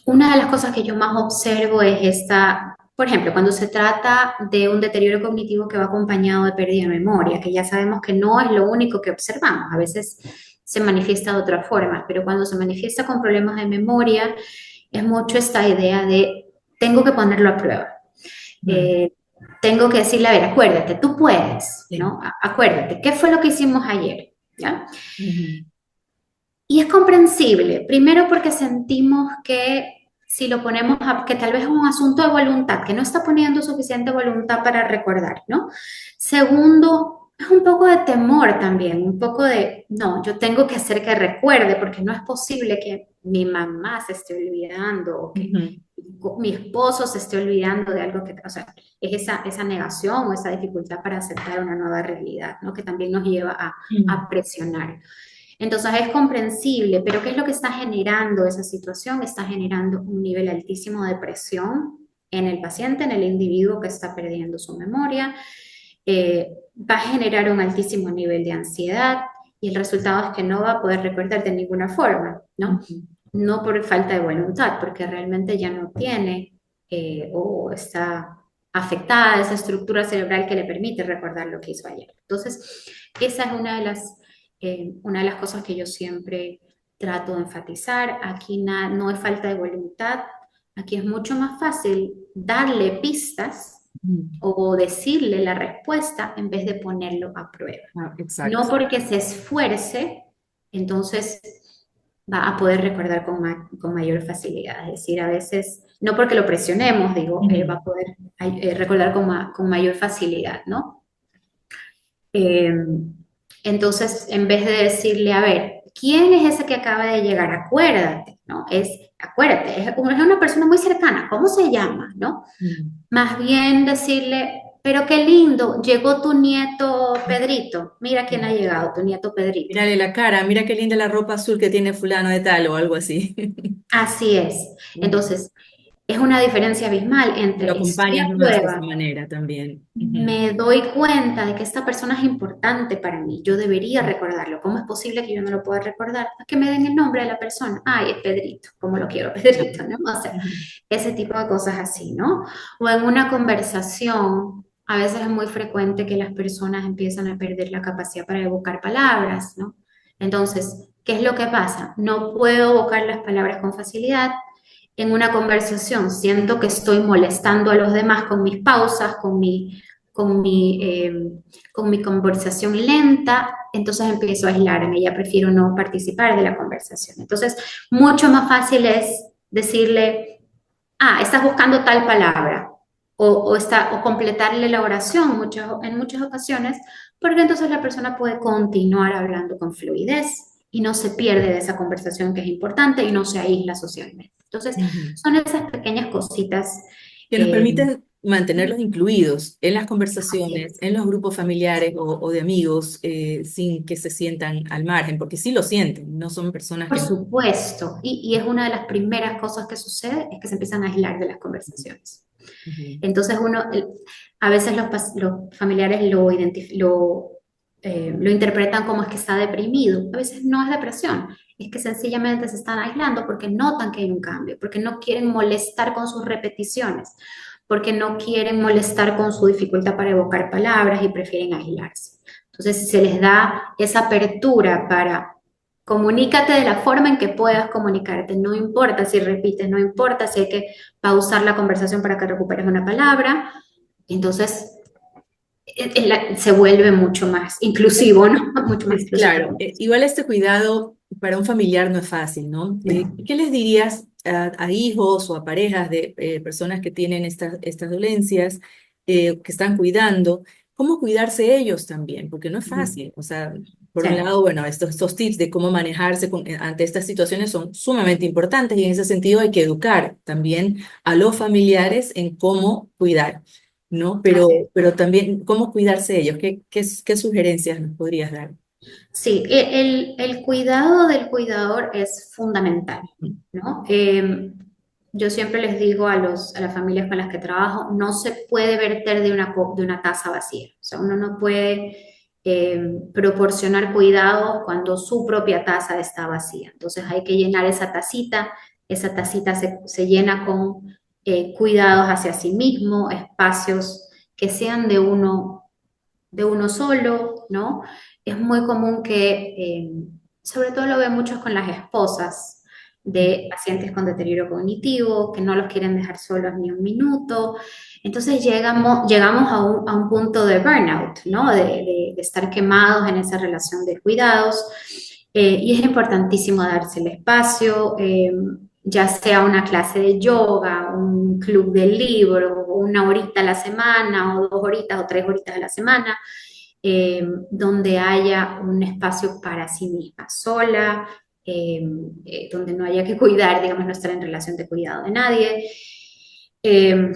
una de las cosas que yo más observo es esta, por ejemplo, cuando se trata de un deterioro cognitivo que va acompañado de pérdida de memoria, que ya sabemos que no es lo único que observamos, a veces se manifiesta de otra forma, pero cuando se manifiesta con problemas de memoria, es mucho esta idea de tengo que ponerlo a prueba. Mm, Eh, tengo que decirle, a ver, acuérdate, tú puedes, sí. ¿no? Acuérdate, ¿qué fue lo que hicimos ayer? ¿Ya? Ujú, Y es comprensible, primero porque sentimos que si lo ponemos a, que tal vez es un asunto de voluntad, que no está poniendo suficiente voluntad para recordar, ¿no? Segundo, es un poco de temor también, un poco de, no, yo tengo que hacer que recuerde, porque no es posible que mi mamá se esté olvidando o que ujú, mi esposo se esté olvidando de algo que, o sea, es esa negación o esa dificultad para aceptar una nueva realidad, ¿no? Que también nos lleva mm, a presionar. Entonces es comprensible, pero ¿qué es lo que está generando esa situación? Está generando un nivel altísimo de presión en el paciente, en el individuo que está perdiendo su memoria. Va a generar un altísimo nivel de ansiedad y el resultado es que no va a poder recordar de ninguna forma, ¿no? ujú. No por falta de voluntad, porque realmente ya no tiene o está afectada esa estructura cerebral que le permite recordar lo que hizo ayer. Entonces, esa es una de las cosas que yo siempre trato de enfatizar. Aquí no es falta de voluntad, aquí es mucho más fácil darle pistas Mm. o decirle la respuesta en vez de ponerlo a prueba. Ah, No exacto. porque se esfuerce, entonces va a poder recordar con mayor facilidad. Es decir, a veces, no porque lo presionemos, digo, va Ujú. a poder recordar con mayor facilidad, ¿no? Eh, entonces, en vez de decirle, a ver, ¿quién es ese que acaba de llegar? Acuérdate, ¿no? Acuérdate, es una persona muy cercana, ¿cómo se llama, no? Mm. Más bien decirle, pero qué lindo, llegó tu nieto Pedrito, mira quién ha llegado, tu nieto Pedrito. Mírale la cara, mira qué linda la ropa azul que tiene fulano de tal o algo así. Así es. Ujú. Entonces, es una diferencia abismal Lo entre estoy acompañas a más de esa prueba, manera también. Ujú. me doy cuenta de que esta persona es importante para mí, yo debería recordarlo. ¿Cómo es posible que yo no lo pueda recordar? Que me den el nombre de la persona. Ay, es Pedrito, como lo quiero, Pedrito, ¿no? O sea, Ujú. ese tipo de cosas así, ¿no? O en una conversación, a veces es muy frecuente que las personas empiezan a perder la capacidad para evocar palabras, ¿no? Entonces, ¿qué es lo que pasa? No puedo evocar las palabras con facilidad en una conversación, siento que estoy molestando a los demás con mis pausas, con mi conversación lenta, entonces empiezo a aislarme, ya prefiero no participar de la conversación. Entonces, mucho más fácil es decirle, estás buscando tal palabra, o completarle la oración en muchas ocasiones, porque entonces la persona puede continuar hablando con fluidez y no se pierde de esa conversación que es importante y no se aísla socialmente. Entonces, Ujú. son esas pequeñas cositas. Que nos eh, permiten mantenerlos incluidos en las Así es. conversaciones, en los grupos familiares o de amigos, sin que se sientan al margen, porque sí lo sienten, no son personas Por que... supuesto, y es una de las primeras cosas que sucede, es que se empiezan a aislar de las conversaciones. Ujú. Entonces a veces los familiares lo interpretan como es que está deprimido. A veces no es depresión, es que sencillamente se están aislando porque notan que hay un cambio, porque no quieren molestar con sus repeticiones, porque no quieren molestar con su dificultad para evocar palabras y prefieren aislarse. Entonces, si se les da esa apertura para comunícate de la forma en que puedas comunicarte, no importa si repites, no importa si hay que pausar la conversación para que recuperes una palabra, entonces se vuelve mucho más inclusivo, ¿no? Mucho más inclusivo la Claro, conversación. igual este cuidado para un familiar no es fácil, ¿no? ¿Qué les dirías a hijos o a parejas de personas que tienen estas dolencias, que están cuidando? ¿Cómo cuidarse ellos también? Porque no es fácil. O sea, por Sí. un lado, bueno, estos tips de cómo manejarse ante estas situaciones son sumamente importantes y en ese sentido hay que educar también a los familiares en cómo cuidar, ¿no? Así es. Pero también cómo cuidarse ellos. ¿Qué sugerencias nos podrías dar? Sí, el cuidado del cuidador es fundamental, ¿no? Yo siempre les digo a las familias con las que trabajo, no se puede verter de una taza vacía. O sea, uno no puede proporcionar cuidados cuando su propia taza está vacía. Entonces hay que llenar esa tacita se llena con cuidados hacia sí mismo, espacios que sean de uno solo, ¿no? Es muy común sobre todo lo veo mucho con las esposas de pacientes con deterioro cognitivo, que no los quieren dejar solos ni un minuto. Entonces llegamos a un punto de burnout, ¿no? De estar quemados en esa relación de cuidados. Y es importantísimo darse el espacio, ya sea una clase de yoga, un club de libro, una horita a la semana, o 2 horitas o 3 horitas a la semana, donde haya un espacio para sí misma, sola, donde no haya que cuidar, digamos, no estar en relación de cuidado de nadie. Eh,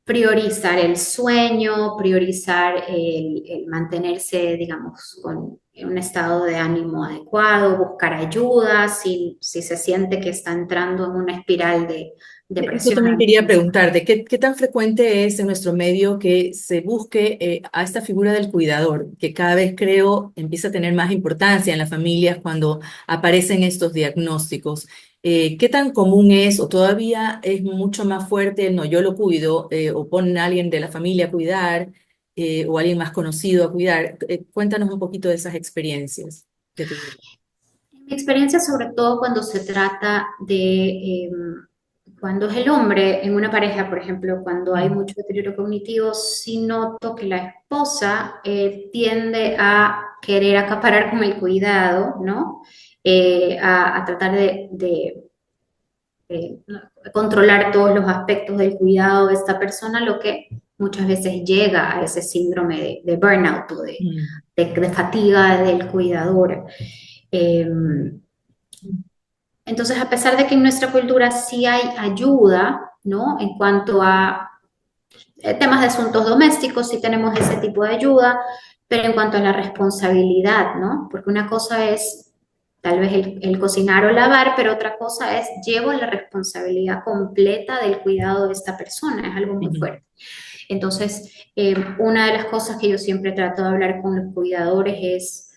Priorizar el sueño, priorizar el mantenerse, digamos, con un estado de ánimo adecuado, buscar ayuda si se siente que está entrando en una espiral de Eso depresión. también quería preguntarte, ¿qué tan frecuente es en nuestro medio que se busque a esta figura del cuidador, que cada vez creo empieza a tener más importancia en las familias cuando aparecen estos diagnósticos? ¿Qué tan común es o todavía es mucho más fuerte el no, yo lo cuido, o ponen a alguien de la familia a cuidar, o alguien más conocido a cuidar? Cuéntanos un poquito de esas experiencias que tuviste. Mi experiencia, sobre todo cuando se trata cuando es el hombre en una pareja, por ejemplo, cuando hay mucho deterioro cognitivo, sí noto que la esposa tiende a querer acaparar con el cuidado, ¿no? A tratar de controlar todos los aspectos del cuidado de esta persona, lo que muchas veces llega a ese síndrome de burnout o Mm. de fatiga del cuidador. Eh, entonces, a pesar de que en nuestra cultura sí hay ayuda, ¿no? En cuanto a temas de asuntos domésticos, sí tenemos ese tipo de ayuda, pero en cuanto a la responsabilidad, ¿no? Porque una cosa es tal vez el cocinar o lavar, pero otra cosa es llevo la responsabilidad completa del cuidado de esta persona, es algo muy Ujú. fuerte. Entonces, una de las cosas que yo siempre trato de hablar con los cuidadores es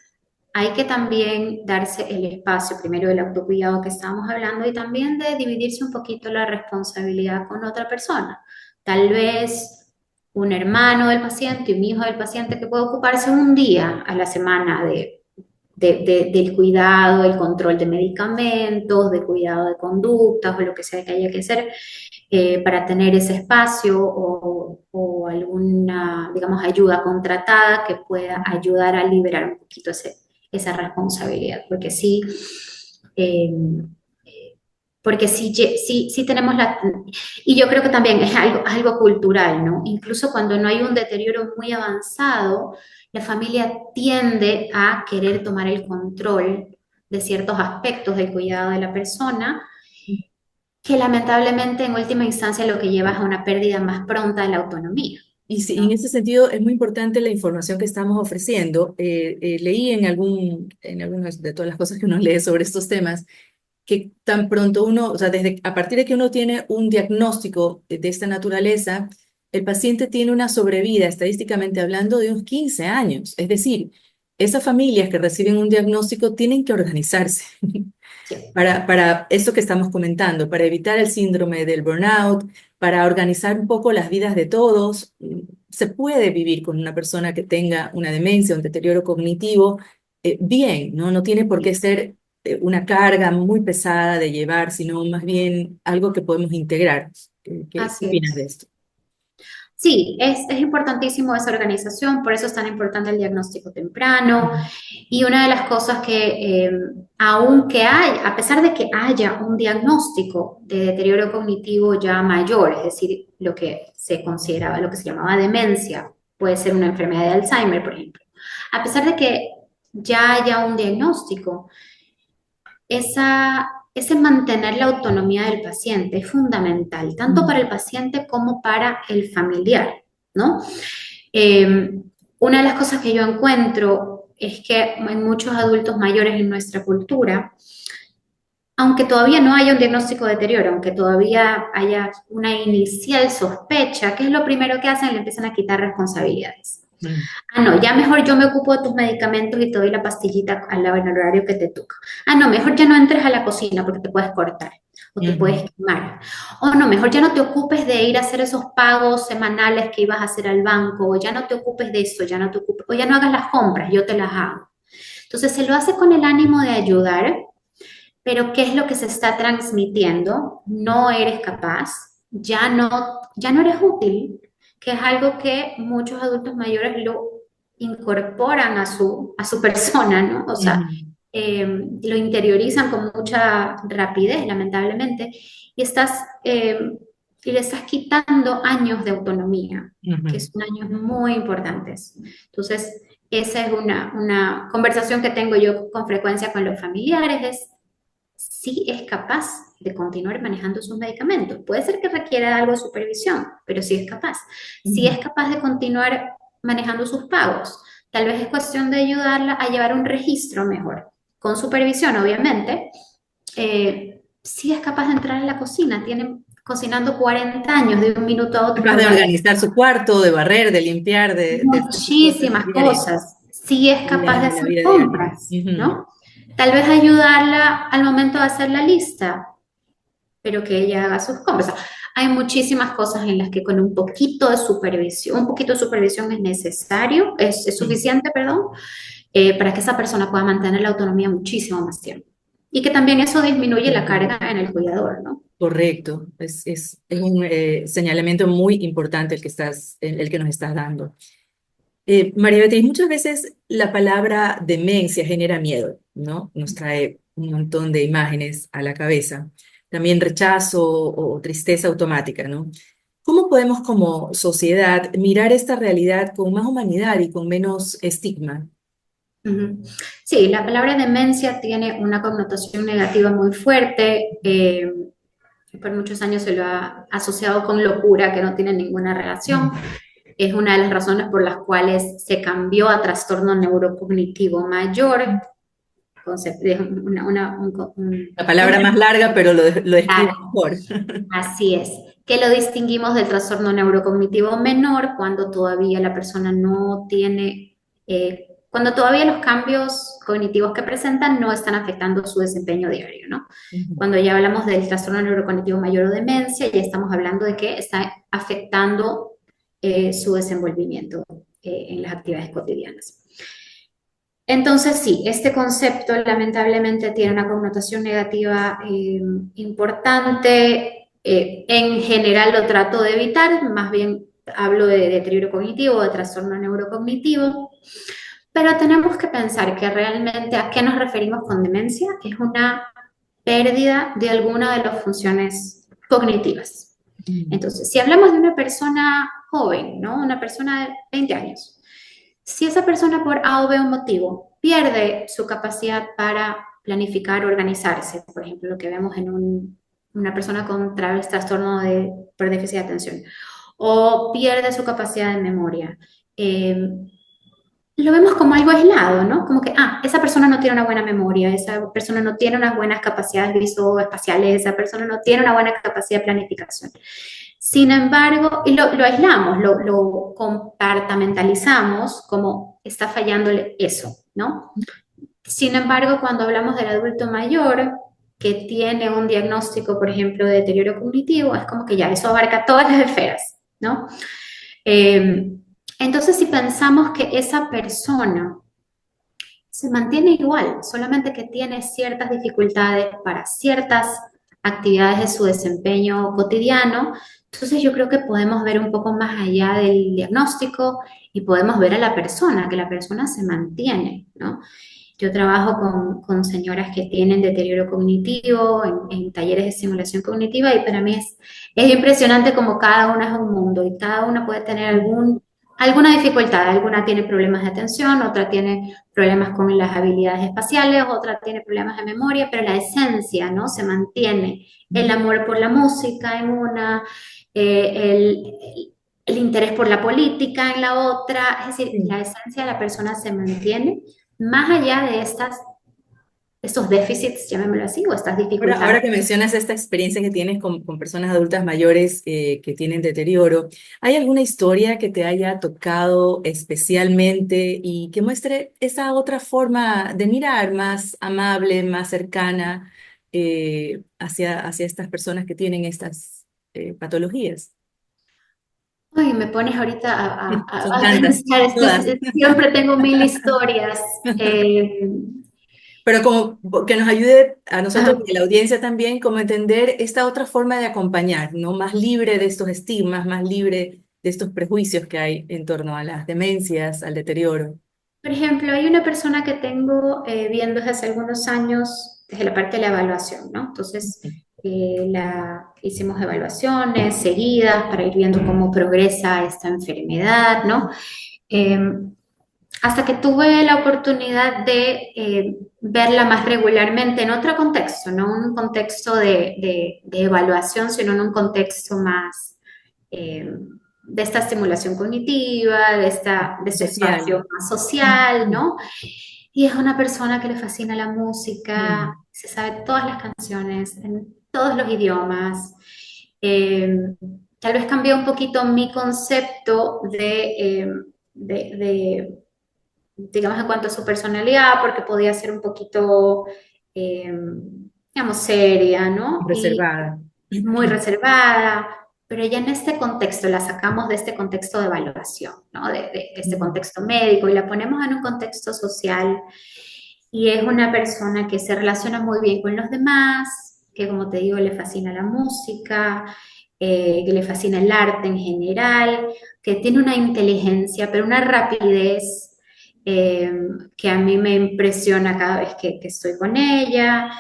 hay que también darse el espacio, primero del autocuidado que estábamos hablando, y también de dividirse un poquito la responsabilidad con otra persona. Tal vez un hermano del paciente, un hijo del paciente que puede ocuparse un día a la semana del cuidado, el control de medicamentos, de cuidado de conductas o lo que sea que haya que hacer para tener ese espacio o alguna, digamos, ayuda contratada que pueda ayudar a liberar un poquito esa responsabilidad, eh, porque sí tenemos y yo creo que también es algo cultural, ¿no? Incluso cuando no hay un deterioro muy avanzado, la familia tiende a querer tomar el control de ciertos aspectos del cuidado de la persona, que lamentablemente en última instancia lo que lleva es a una pérdida más pronta de la autonomía, Y sí, en ¿no? ese sentido es muy importante la información que estamos ofreciendo. Leí en algunas de todas las cosas que uno lee sobre estos temas, que tan pronto uno, o sea, a partir de que uno tiene un diagnóstico de esta naturaleza, el paciente tiene una sobrevida, estadísticamente hablando, de unos 15 años. Es decir, esas familias que reciben un diagnóstico tienen que organizarse Sí, para esto que estamos comentando, para evitar el síndrome del burnout, para organizar un poco las vidas de todos. Se puede vivir con una persona que tenga una demencia, un deterioro cognitivo, bien, ¿no? No tiene por qué sí, ser una carga muy pesada de llevar, sino más bien algo que podemos integrar. ¿Qué así opinas de es. esto? Sí, es importantísimo esa organización, por eso es tan importante el diagnóstico temprano. Ujú. Y una de las cosas aunque a pesar de que haya un diagnóstico de deterioro cognitivo ya mayor, es decir, lo que se consideraba, lo que se llamaba demencia, puede ser una enfermedad de Alzheimer, por ejemplo. A pesar de que ya haya un diagnóstico, ese mantener la autonomía del paciente es fundamental, tanto para el paciente como para el familiar, ¿no? Eh, una de las cosas que yo encuentro es que hay muchos adultos mayores en nuestra cultura, aunque todavía no haya un diagnóstico de deterioro, aunque todavía haya una inicial sospecha, ¿qué es lo primero que hacen? Le empiezan a quitar responsabilidades. Mm, Ah, no, ya mejor yo me ocupo de tus medicamentos y te doy la pastillita al lado en el horario que te toca. Ah, no, mejor ya no entres a la cocina porque te puedes cortar o te ujú, puedes quemar. O no, mejor ya no te ocupes de ir a hacer esos pagos semanales que ibas a hacer al banco, o ya no te ocupes de eso, ya no te ocupes, o ya no hagas las compras, yo te las hago. Entonces se lo hace con el ánimo de ayudar, pero ¿qué es lo que se está transmitiendo? No eres capaz, ya no eres útil, que es algo que muchos adultos mayores lo incorporan a su persona, ¿no? O sea, ujú, lo interiorizan con mucha rapidez, lamentablemente, y y le estás quitando años de autonomía, que ujú, son años muy importantes. Entonces, esa es una conversación que tengo yo con frecuencia con los familiares, es si es capaz de continuar manejando sus medicamentos. Puede ser que requiera algo de supervisión, pero sí es capaz. Si ujú. es capaz de continuar manejando sus pagos, tal vez es cuestión de ayudarla a llevar un registro mejor, con supervisión, obviamente. Si es capaz de entrar en la cocina, tiene cocinando 40 años, de un minuto a otro Capaz lo de va a hacer. organizar su cuarto, de barrer, de limpiar, de hacer sus cosas Muchísimas diarias, cosas. Si es capaz de de la hacer vida diaria. compras, Ujú. ¿no? Tal vez ayudarla al momento de hacer la lista, pero que ella haga sus compras. O sea, hay muchísimas cosas en las que con un poquito de supervisión es necesario, es Sí. suficiente, perdón, para que esa persona pueda mantener la autonomía muchísimo más tiempo. Y que también eso disminuye la carga en el cuidador, ¿no? Correcto, es un señalamiento muy importante el que nos estás dando. María Beatriz, muchas veces la palabra demencia genera miedo, ¿no? Nos trae un montón de imágenes a la cabeza, también rechazo o tristeza automática, ¿no? ¿Cómo podemos como sociedad mirar esta realidad con más humanidad y con menos estigma? Ujú. Sí, la palabra demencia tiene una connotación negativa muy fuerte. Por muchos años se lo ha asociado con locura, que no tiene ninguna relación. Mm. Es una de las razones por las cuales se cambió a trastorno neurocognitivo mayor. Es La palabra más larga, pero lo describe claro, mejor. así es. Que lo distinguimos del trastorno neurocognitivo menor cuando todavía la persona no tiene, cuando todavía los cambios cognitivos que presentan no están afectando su desempeño diario, ¿no? Ujú, Cuando ya hablamos del trastorno neurocognitivo mayor o demencia, ya estamos hablando de que está afectando su desenvolvimiento en las actividades cotidianas. Entonces, sí, este concepto lamentablemente tiene una connotación negativa importante. En general lo trato de evitar, más bien hablo de deterioro cognitivo, de trastorno neurocognitivo, pero tenemos que pensar que realmente a qué nos referimos con demencia es una pérdida de alguna de las funciones cognitivas. Mm. Entonces, si hablamos de una persona joven, ¿no? Una persona de 20 años, si esa persona por A o B motivo pierde su capacidad para planificar, organizarse, por ejemplo, lo que vemos en una persona con trastorno por déficit de atención, o pierde su capacidad de memoria, eh, lo vemos como algo aislado, ¿no? Como que, esa persona no tiene una buena memoria, esa persona no tiene unas buenas capacidades visoespaciales, esa persona no tiene una buena capacidad de planificación. Sin embargo, y lo aislamos, lo compartamentalizamos como está fallándole eso, ¿no? Sin embargo, cuando hablamos del adulto mayor que tiene un diagnóstico, por ejemplo, de deterioro cognitivo, es como que ya eso abarca todas las esferas, ¿no? Eh, entonces, si pensamos que esa persona se mantiene igual, solamente que tiene ciertas dificultades para ciertas actividades de su desempeño cotidiano. Entonces yo creo que podemos ver un poco más allá del diagnóstico y podemos ver a la persona, que la persona se mantiene, ¿no? Yo trabajo con señoras que tienen deterioro cognitivo en talleres de simulación cognitiva y para mí es impresionante como cada una es un mundo y cada una puede tener alguna dificultad. Alguna tiene problemas de atención, otra tiene problemas con las habilidades espaciales, otra tiene problemas de memoria, pero la esencia, ¿no? Se mantiene. El amor por la música en una, el interés por la política en la otra, es decir, Sí. la esencia de la persona se mantiene más allá de estos déficits, llamémoslo así, o estas Ahora dificultades. que mencionas esta experiencia que tienes con personas adultas mayores que tienen deterioro, ¿hay alguna historia que te haya tocado especialmente y que muestre esa otra forma de mirar más amable, más cercana hacia estas personas que tienen estas patologías? Ay, me pones ahorita Son a tantas, pensar, es que todas. siempre tengo mil historias. Pero como que nos ayude a nosotros Ajá. y a la audiencia también, como entender esta otra forma de acompañar, ¿no? Más libre de estos estigmas, más libre de estos prejuicios que hay en torno a las demencias, al deterioro. Por ejemplo, hay una persona que tengo viendo desde hace algunos años desde la parte de la evaluación, ¿no? Entonces, hicimos evaluaciones seguidas para ir viendo cómo progresa esta enfermedad, ¿no? Eh, hasta que tuve la oportunidad de verla más regularmente en otro contexto, no un contexto de evaluación, sino en un contexto más eh, de esta estimulación cognitiva, de este Social. espacio más social, ¿no? Y es una persona que le fascina la música, Mm. se sabe todas las canciones en todos los idiomas. Eh, Tal vez cambió un poquito mi concepto de digamos, en cuanto a su personalidad, porque podía ser un poquito, eh, digamos, seria, ¿no? Y Reservada. muy reservada, pero ya en este contexto la sacamos de este contexto de evaluación, ¿no? De este Mm. contexto médico y la ponemos en un contexto social y es una persona que se relaciona muy bien con los demás, que como te digo, le fascina la música, que le fascina el arte en general, que tiene una inteligencia, pero una rapidez eh, que a mí me impresiona cada vez que estoy con ella.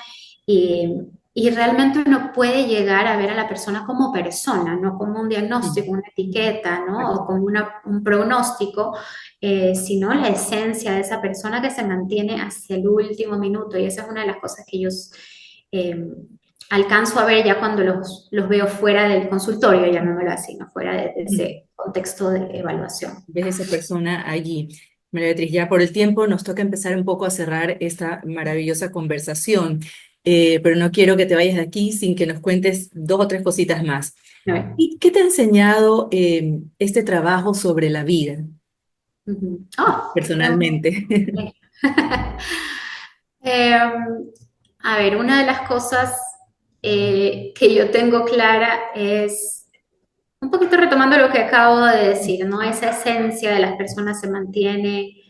Y, y realmente uno puede llegar a ver a la persona como persona, no como un diagnóstico, Mm. una etiqueta, ¿no? Exacto. O como un pronóstico, sino la esencia de esa persona que se mantiene hacia el último minuto. Y esa es una de las cosas que yo eh, alcanzo a ver ya cuando los veo fuera del consultorio, llamémoslo así, ¿no? Fuera de Mm. ese contexto de evaluación. Ves esa persona allí. María Beatriz, ya por el tiempo nos toca empezar un poco a cerrar esta maravillosa conversación, pero no quiero que te vayas de aquí sin que nos cuentes dos o tres cositas más. A ver. ¿Y qué te ha enseñado este trabajo sobre la vida Ujú. Oh, qué pregunta. personalmente? Eh, a ver, una de las cosas que yo tengo clara es, un poquito retomando lo que acabo de decir, ¿no? Esa esencia de las personas se mantiene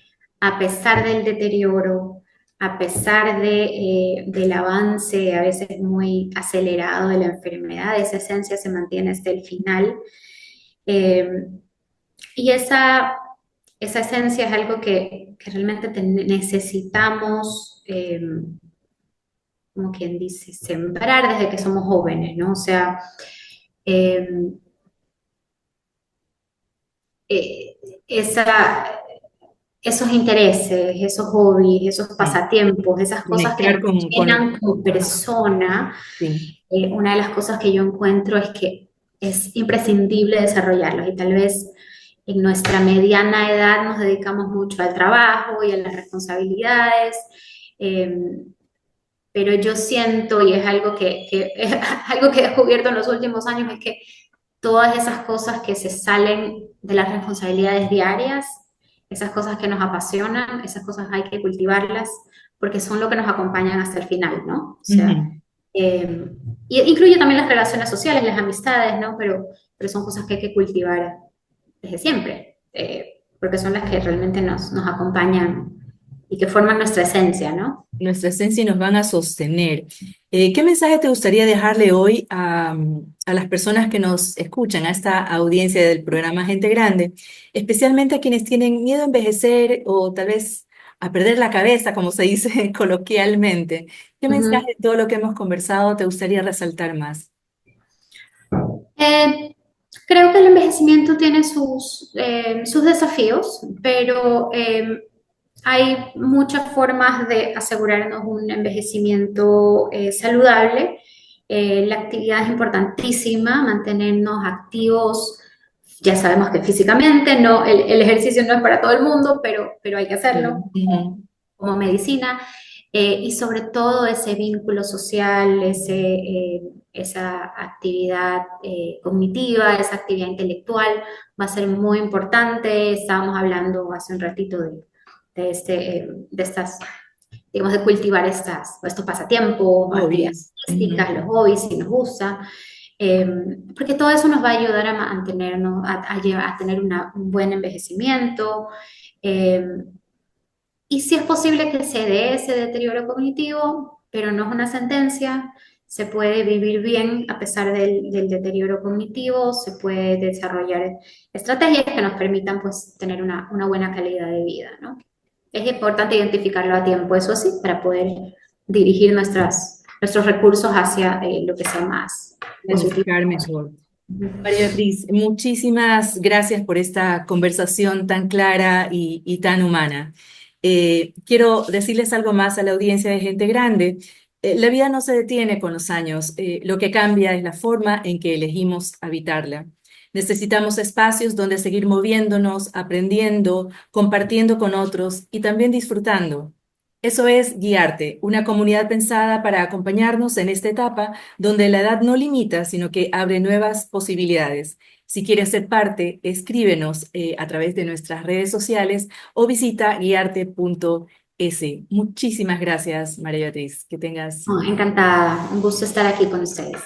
a pesar del deterioro, a pesar del avance a veces muy acelerado de la enfermedad, esa esencia se mantiene hasta el final. Eh, y esa esencia es algo que realmente necesitamos, como quien dice, sembrar desde que somos jóvenes, ¿no? O sea, eh, eh, esa, esos intereses, esos hobbies, esos Sí. pasatiempos, esas cosas que Conectar nos llenan como ajá, persona, sí. una de las cosas que yo encuentro es que es imprescindible desarrollarlos y tal vez en nuestra mediana edad nos dedicamos mucho al trabajo y a las responsabilidades, eh, pero yo siento, y es algo es algo que he descubierto en los últimos años, es que todas esas cosas que se salen de las responsabilidades diarias, esas cosas que nos apasionan, esas cosas hay que cultivarlas porque son lo que nos acompañan hasta el final, ¿no? O sea, Ujú. y incluye también las relaciones sociales, las amistades, ¿no? Pero son cosas que hay que cultivar desde siempre, porque son las que realmente nos acompañan y que forman nuestra esencia, ¿no? Nuestra esencia y nos van a sostener. ¿Qué mensaje te gustaría dejarle hoy a las personas que nos escuchan, a esta audiencia del programa Gente Grande, especialmente a quienes tienen miedo a envejecer o tal vez a perder la cabeza, como se dice coloquialmente? ¿Qué mensaje Ujú. de todo lo que hemos conversado te gustaría resaltar más? Eh, Creo que el envejecimiento tiene sus desafíos, pero hay muchas formas de asegurarnos un envejecimiento saludable. La actividad es importantísima, mantenernos activos. Ya sabemos que físicamente no, el ejercicio no es para todo el mundo, pero hay que hacerlo Ujú. como medicina, y sobre todo ese vínculo social, esa actividad cognitiva, esa actividad intelectual va a ser muy importante. Estábamos hablando hace un ratito de estas, digamos, de cultivar estos pasatiempos, actividades Hobbies. artísticas, los hobbies, si nos gusta. Eh, Porque todo eso nos va a ayudar a mantenernos, a tener un buen envejecimiento. Eh, y si es posible que se dé ese deterioro cognitivo, pero no es una sentencia, se puede vivir bien a pesar del deterioro cognitivo, se puede desarrollar estrategias que nos permitan pues tener una buena calidad de vida, ¿no? Es importante identificarlo a tiempo, eso sí, para poder dirigir nuestros recursos hacia lo que sea más positivo. Planificar mejor. María Beatriz, muchísimas gracias por esta conversación tan clara y tan humana. Quiero decirles algo más a la audiencia de Gente Grande. La vida no se detiene con los años, lo que cambia es la forma en que elegimos habitarla. Necesitamos espacios donde seguir moviéndonos, aprendiendo, compartiendo con otros y también disfrutando. Eso es Guiarte, una comunidad pensada para acompañarnos en esta etapa donde la edad no limita, sino que abre nuevas posibilidades. Si quieres ser parte, escríbenos a través de nuestras redes sociales o visita guiarte.es. Muchísimas gracias, María Beatriz. Que tengas Oh, encantada, un gusto estar aquí con ustedes.